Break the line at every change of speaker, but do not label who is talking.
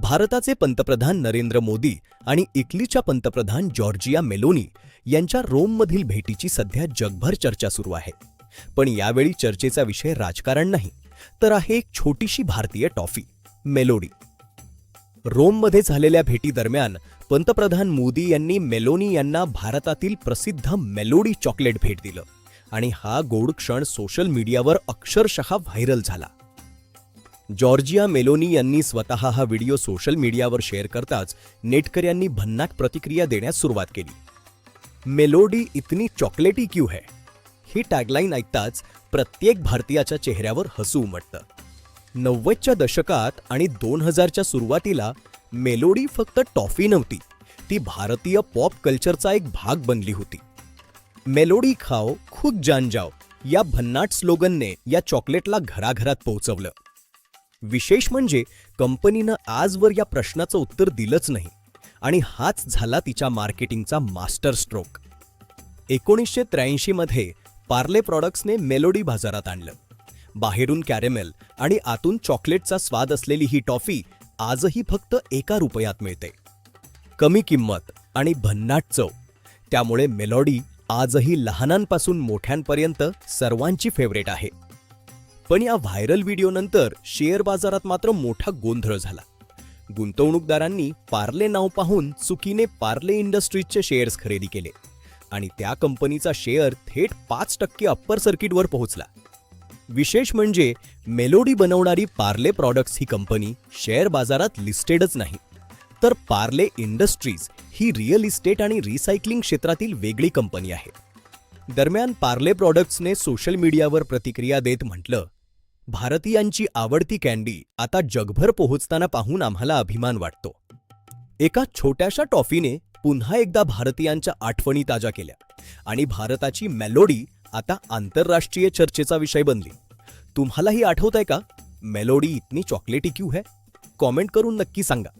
भारताचे पंतप्रधान नरेंद्र मोदी आणि इटलीच्या पंतप्रधान जॉर्जिया मेलोनी यांच्या रोममधील भेटीची सध्या जगभर चर्चा सुरू आहे. पण यावेळी चर्चेचा विषय राजकारण नाही, तर आहे एक छोटीशी भारतीय टॉफी, मेलोडी. रोममध्ये झालेल्या भेटीदरम्यान पंतप्रधान मोदी यांनी मेलोनी यांना भारतातील प्रसिद्ध मेलोडी चॉकलेट भेट दिलं आणि हा गोड क्षण सोशल मीडियावर अक्षरशः व्हायरल झाला. जॉर्जिया मेलोनी यांनी स्वतः हा व्हिडिओ सोशल मीडियावर शेअर करताच नेटकऱ्यांनी भन्नाट प्रतिक्रिया देण्यास सुरुवात केली. मेलोडी इतनी चॉकलेटी क्यू है? ही टॅगलाईन ऐकताच प्रत्येक भारतीयाच्या चेहऱ्यावर हसू उमटतं. 90च्या दशकात आणि 2000च्या सुरुवातीला मेलोडी फक्त टॉफी नव्हती, ती भारतीय पॉप कल्चरचा एक भाग बनली होती. मेलोडी खाओ खुद जान जाओ या भन्नाट स्लोगनने या चॉकलेटला घराघरात पोहोचवलं. विशेष म्हणजे कंपनीनं आजवर या प्रश्नाचं उत्तर दिलंच नाही आणि हाच झाला तिच्या मार्केटिंगचा मास्टर स्ट्रोक. 1983 मध्ये पार्ले प्रॉडक्ट्सने मेलोडी बाजारात आणलं. बाहेरून कॅरेमेल आणि आतून चॉकलेटचा स्वाद असलेली ही टॉफी आजही फक्त ₹1 मिळते. कमी किंमत आणि भन्नाट चव, त्यामुळे मेलोडी आजही लहानांपासून मोठ्यांपर्यंत सर्वांची फेवरेट आहे. पण या व्हायरल व्हिडिओनंतर शेअर बाजारात मात्र मोठा गोंधळ झाला. गुंतवणूकदारांनी पार्ले नाव पाहून चुकीने पार्ले इंडस्ट्रीजचे शेअर्स खरेदी केले आणि त्या कंपनीचा शेअर थेट 5% अप्पर सर्किटवर पोहोचला. विशेष म्हणजे मेलोडी बनवणारी पार्ले प्रॉडक्ट्स ही कंपनी शेअर बाजारात लिस्टेडच नाही, तर पार्ले इंडस्ट्रीज ही रिअल इस्टेट आणि रिसायकलिंग क्षेत्रातील वेगळी कंपनी आहे. दरम्यान पार्ले प्रॉडक्ट्सने सोशल मीडियावर प्रतिक्रिया देत म्हटलं, भारतीयांची आवडती कँडी आता जगभर पोहोचताना पाहून आम्हाला अभिमान वाटतो. एका छोट्याशा टॉफीने पुन्हा एकदा भारतीयांच्या आठवणी ताज्या केल्या आणि भारताची मेलोडी आता आंतरराष्ट्रीय चर्चेचा विषय बनली. तुम्हालाही आठवतंय का, मेलोडी इतनी चॉकलेटी क्यू है? कॉमेंट करून नक्की सांगा.